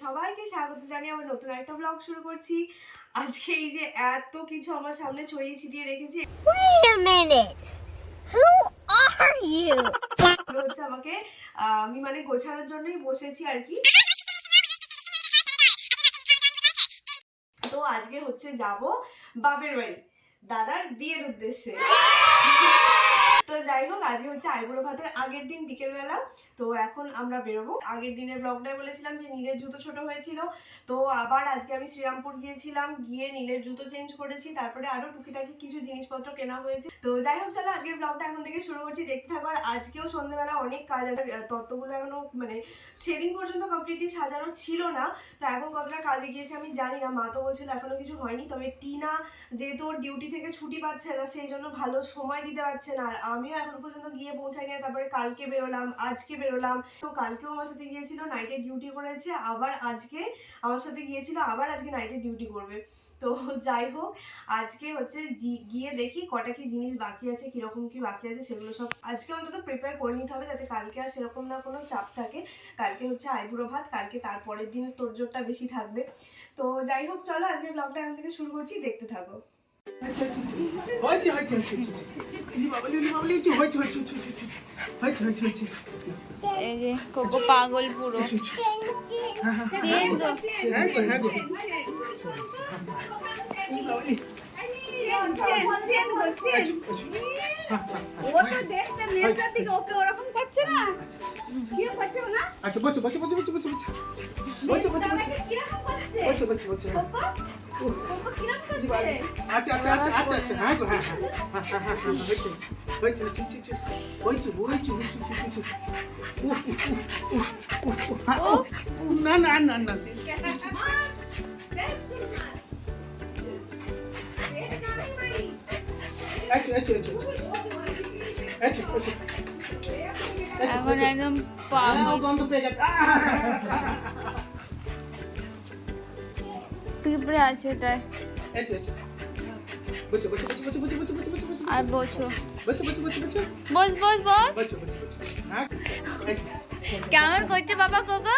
সবাইকে স্বাগত জানিয়ে আমার নতুন একটা ব্লগ শুরু করছি। আজকে এই যে এত কিছু আমার সামনে ছড়িয়ে ছিটিয়ে রেখেছি, হচ্ছে আমাকে আমি মানে গোছানোর জন্যই বসেছি আর কি। তো আজকে হচ্ছে যাব বাপের বাড়ি দাদার বিয়ের উদ্দেশ্যে। তো যাই হোক, আজকে হচ্ছে আইবুড়ো ভাতের আগের দিন বিকেলবেলা। তো এখন আমরা বেরোবো। আগের দিনের ব্লগটায় বলেছিলাম যে নীলের জুতো ছোট হয়েছিল, তো আবার আজকে আমি শ্রীরামপুর গিয়েছিলাম, গিয়ে নীলের জুতো চেঞ্জ করেছি, তারপরে আরো টুকিটাকি কিছু জিনিসপত্র কেনা হয়েছে। তো যাই হোক, চলো আজকের ব্লগটা এখন থেকে শুরু করছি, দেখতে থাকো। আর আজকেও সন্ধ্যেবেলা অনেক কাজ আছে, তত্ত্বগুলো এখনো মানে সেদিন পর্যন্ত কমপ্লিটলি সাজানো ছিল না। তো এখন কতটা কাজে গিয়েছে আমি জানি না, মা তো বলছিল এখনো কিছু হয়নি। তবে টিনা যেহেতু ওর ডিউটি থেকে ছুটি পাচ্ছে না, সেই জন্য ভালো সময় দিতে পারছে না, আর আমিও এখনো পর্যন্ত গিয়ে পৌঁছাইনি। তারপরে কালকে বেরোলাম, আজকে বেরোলাম। তো কালকেও আমার সাথে গিয়েছিল, নাইটে ডিউটি করেছে, আবার আজকে আমার সাথে গিয়েছিল, আবার আজকে নাইটে ডিউটি করবে। তো যাই হোক, আজকে হচ্ছে গিয়ে দেখি কটা কি জিনিস বাকি আছে, কিরকম কি বাকি আছে, সেগুলো সব আজকে অন্তত প্রিপেয়ার করে নিতে হবে, যাতে কালকে আর সেরকম না কোনো চাপ থাকে। কালকে হচ্ছে আইবুড়ো ভাত, কালকে তারপরের দিন তোড়জোড়টা বেশি থাকবে। তো যাই হোক, চলো আজকের ব্লগটা এখন থেকে শুরু করছি, দেখতে থাকো। কোকো পাগল পুরো। এখন একদম পিঁপড়ে আছে এটাই। আর বসো, বস বস বস। কেমন করছে বাবা কোকো?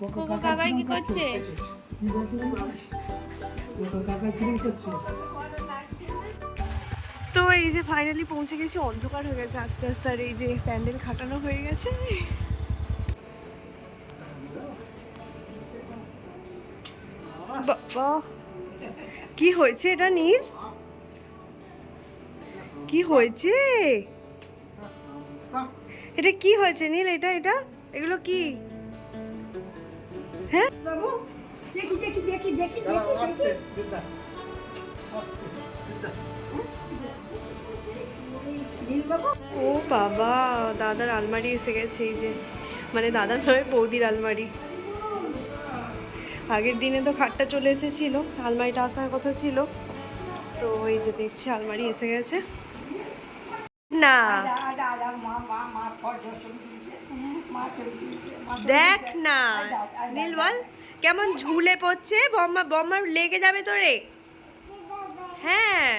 কোকো কাকাই কি করছে? তো এই যে ফাইনালি পৌঁছে গেছি, অন্ধকার হয়ে গেছে আস্তে আস্তে, আর এই যে প্যান্ডেল খাটানো হয়ে গেছে। বাবা, কি হয়েছে এটা নীল? কি হয়েছে এটা? কি হয়েছে নীল? এটা এটা এগুলো কি? হ্যাঁ বাবু, দেখি দেখি দেখি দেখি দেখি। ও বাবা, দাদার আলমারি এসে গেছে। এই যে মানে দাদার নয়, বৌদির আলমারি। আগের দিনে তো খাটটা চলে এসেছিল, আলমারিটা আসার কথা ছিল। তো এই যে দেখছি আলমারি এসে গেছে। না দেখ না নীল, বল কেমন ঝুলে পড়ছে। বম্মা বম্মা লেগে যাবে তোরে। হ্যাঁ,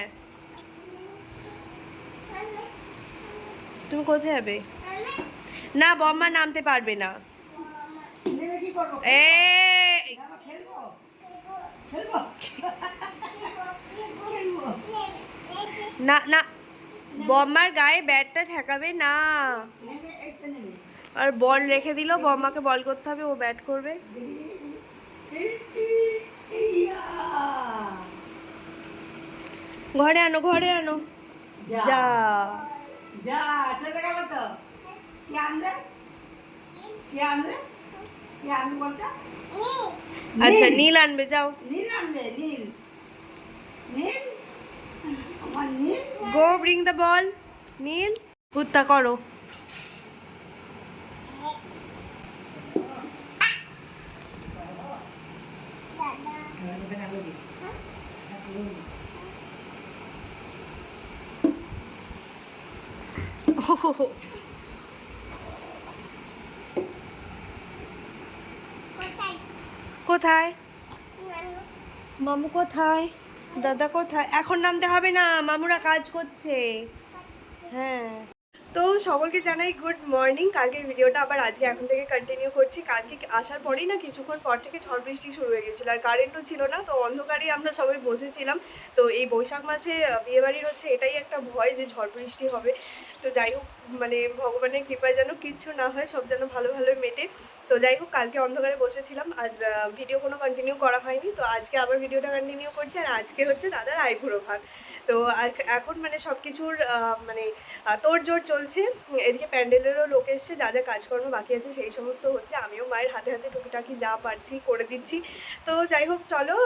তুমি কোথায় যাবে? না, বম্মা নামতে পারবে না। না না, বম্মার গায়ে ব্যাটটা ঠেকাবে না। আর বল রেখে দিল, বম্মাকে বল করতে হবে, ও ব্যাট করবে। ঘরে আনো, ঘরে আনো। যা যা, আচ্ছা নীল আনবে, যাও। নীল আনবে, নীল নীল, আমার নীল। গো ব্রিং দ্য বল। নীল কুত্তা করো। কোথায়? মামু কোথায়? দাদা কোথায়? এখন নামতে হবে না, মামুরা কাজ করছে। হ্যাঁ, তো সকলকে জানাই গুড মর্নিং। কালকের ভিডিওটা আবার আজকে এখন থেকে কন্টিনিউ করছি। কালকে আসার পরেই না কিছুক্ষণ পর থেকে ঝড় বৃষ্টি শুরু হয়ে গেছিলো, আর কারেন্টও ছিল না। তো অন্ধকারেই আমরা সবাই বসেছিলাম। তো এই বৈশাখ মাসে বিয়েবাড়ির হচ্ছে এটাই একটা ভয় যে ঝড় বৃষ্টি হবে। তো যাই হোক, মানে ভগবানের কৃপায় যেন কিচ্ছু না হয়, সব যেন ভালো ভালো মেটে। তো যাই হোক, কালকে অন্ধকারে বসেছিলাম আর ভিডিও কোনো কন্টিনিউ করা হয়নি। তো আজকে আবার ভিডিওটা কন্টিনিউ করছি, আর আজকে হচ্ছে দাদার আইবুড়ো ভাত। তো এখন মানে সব কিছুর মানে তোড়জোড় চলছে। এদিকে প্যান্ডেলেরও লোক এসছে, যা যা কাজকর্ম বাকি আছে সেই সমস্ত হচ্ছে। আমিও মায়ের হাতে হাতে টুকিটাকি যা পারছি করে দিচ্ছি। তো যাই হোক, চলো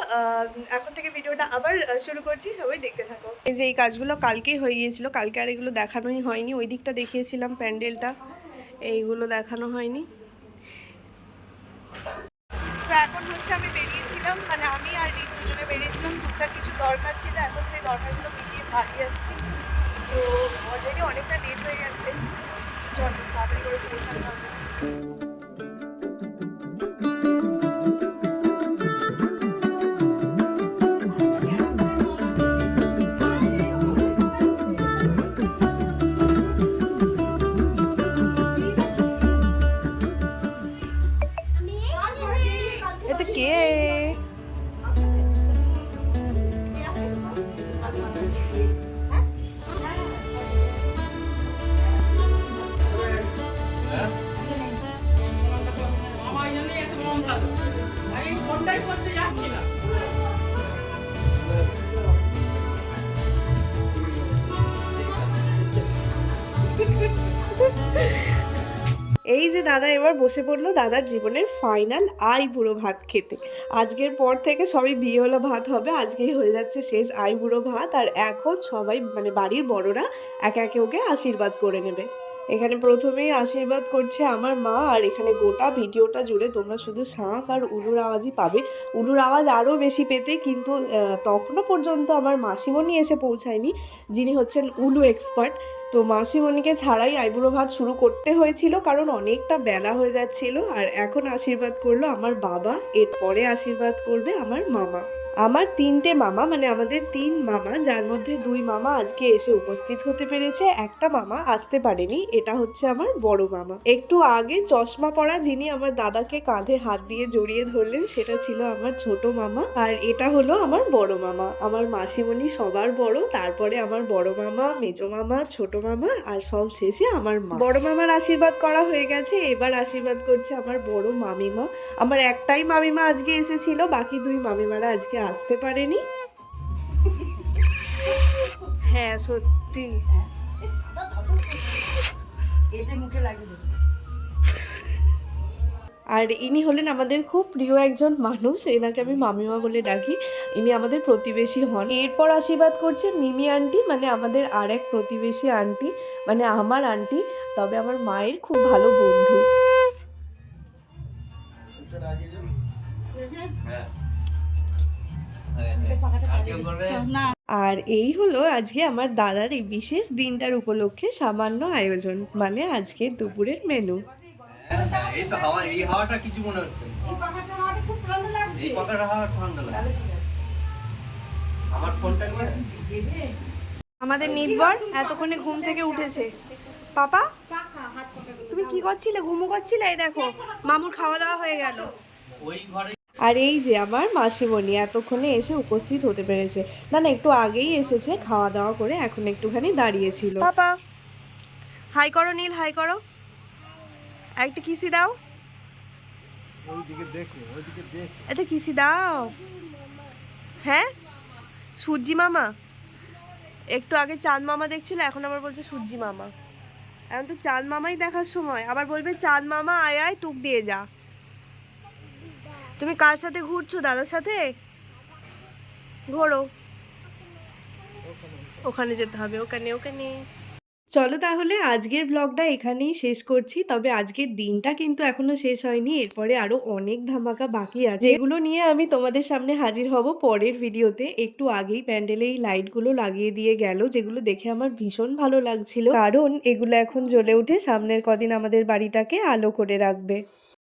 এখন থেকে ভিডিওটা আবার শুরু করছি, সবাই দেখতে থাকো। এই যে এই কাজগুলো কালকেই হয়ে গিয়েছিলো, কালকে আর এগুলো দেখানোই হয়নি। ওই দিকটা দেখিয়েছিলাম প্যান্ডেলটা, এইগুলো দেখানো হয়নি। তো এখন হচ্ছে আমি বেরিয়েছিলাম, মানে আমি আর এই দুজনে বেরিয়েছিলাম, টুকটাক কিছু দরকার ছিল। এখন সেই দরকারগুলো মিটিয়ে বাড়ি যাচ্ছি। তো অলরেডি অনেকটা লেট হয়ে গেছে, চল তাড়াতাড়ি করে পৌঁছাতে হবে। এটা কে? এই যে দাদা এবার বসে পড়লো দাদার জীবনের ফাইনাল আইবুড়ো ভাত খেতে। আজকের পর থেকে সবই বিয়েওয়ালা ভাত হবে, আজকেই হয়ে যাচ্ছে শেষ আইবুড়ো ভাত। আর এখন সবাই মানে বাড়ির বড়রা একে একে ওকে আশীর্বাদ করে নেবে। এখানে প্রথমেই আশীর্বাদ করছে আমার মা, আর এখানে গোটা ভিডিওটা জুড়ে তোমরা শুধু শাঁখ আর উলুর আওয়াজই পাবে। উলুর আওয়াজ আরও বেশি পেতে, কিন্তু তখনও পর্যন্ত আমার মাসিমণি এসে পৌঁছায়নি, যিনি হচ্ছেন উলু এক্সপার্ট। তো মাসিমণিকে ছাড়াই আইবুড়ো ভাত শুরু করতে হয়েছিল, কারণ অনেকটা বেলা হয়ে যাচ্ছিল। আর এখন আশীর্বাদ করলো আমার বাবা, এরপরে আশীর্বাদ করবে আমার মামা। আমার 3টে মামা, মানে আমাদের 3 মামা, যার মধ্যে 2 মামা আজকে এসে উপস্থিত হতে পেরেছে, একটা মামা আসতে পারেনি, এটা হচ্ছে আমার বড় মামা। একটু আগে চশমা পরা যিনি আমার দাদাকে কাঁধে হাত দিয়ে জড়িয়ে ধরলেন, সেটা ছিল আমার ছোট মামা। আর এটা হলো আমার বড় মামা। আমার মাসিমণি সবার বড়, তারপরে আমার বড় মামা, মেজো মামা, ছোট মামা, আর সব শেষে আমার মা। বড় মামার আশীর্বাদ করা হয়ে গেছে, এবার আশীর্বাদ করছে আমার বড় মামিমা। আমার একটাই মামিমা আজকে এসেছিল, বাকি 2 মামিমারা আজকে আসতে পারেনি। হ্যাঁ সত্যি, আর ইনি হলেন আমাদের খুব প্রিয় একজন মানুষ, এনাকে আমি মামিমা বলে ডাকি। ইনি আমাদের প্রতিবেশী হন। এরপর আশীর্বাদ করছে মিমি আন্টি, মানে আমাদের আর এক প্রতিবেশী আন্টি, মানে আমার আন্টি, তবে আমার মায়ের খুব ভালো বন্ধু। আর এই হলো আজকে আমার দাদার এই বিশেষ দিনটার উপলক্ষে সামান্য আয়োজন, মানে আজকের দুপুরের মেনু। এই তো হাওয়া, এই হাওয়াটা কিছু মনে হচ্ছে, এই পাখাটার হাওয়াটা খুব ঠান্ডা লাগছে, এই পাখাটার হাওয়া ঠান্ডা লাগছে। আমার ফোনটা নিয়ে আমাদের নির্ভর এতক্ষণে ঘুম থেকে উঠেছে। পাপা তুমি কি করছিলে? ঘুমো করছিলে? এই দেখো মামুর খাওয়া দাওয়া হয়ে গেল। ওই ঘরে আর এই যে আমার মাসিমণি এতক্ষণে এসে উপস্থিত হতে পেরেছে, না না একটু আগেই এসেছে, খাওয়া দাওয়া করে এখন একটুখানি দাঁড়িয়েছিল। পাপা হাই করো, নীল হাই করো, একটা কিসি দাও, এটা কিসি দাও। হ্যাঁ সূর্যি মামা, একটু আগে চাঁদ মামা দেখছিল, এখন আবার বলছে সূর্যি মামা। এখন তো চাঁদ মামাই দেখার সময়, আবার বলবে চাঁদ মামা আয় আয় টুক দিয়ে যা। তুমি কার সাথে ঘুরছো? দাদার সাথে ঘোরো, ওখানে যেতে হবে, ওখানে ওখানে। চলো তাহলে আজকের ব্লগটা এখানেই শেষ করছি। তবে আজকের দিনটা কিন্তু এখনো শেষ হয়নি, এরপরে আরো অনেক ধামাকা বাকি আছে, যেগুলো নিয়ে আমি তোমাদের সামনে হাজির হব পরের ভিডিওতে। একটু আগেই প্যান্ডেলে এই লাইটগুলো লাগিয়ে দিয়ে গেল, যেগুলো দেখে আমার ভীষণ ভালো লাগছিল, কারণ এগুলো এখন জ্বলে উঠে সামনের কদিন আমাদের বাড়িটাকে আলো করে রাখবে।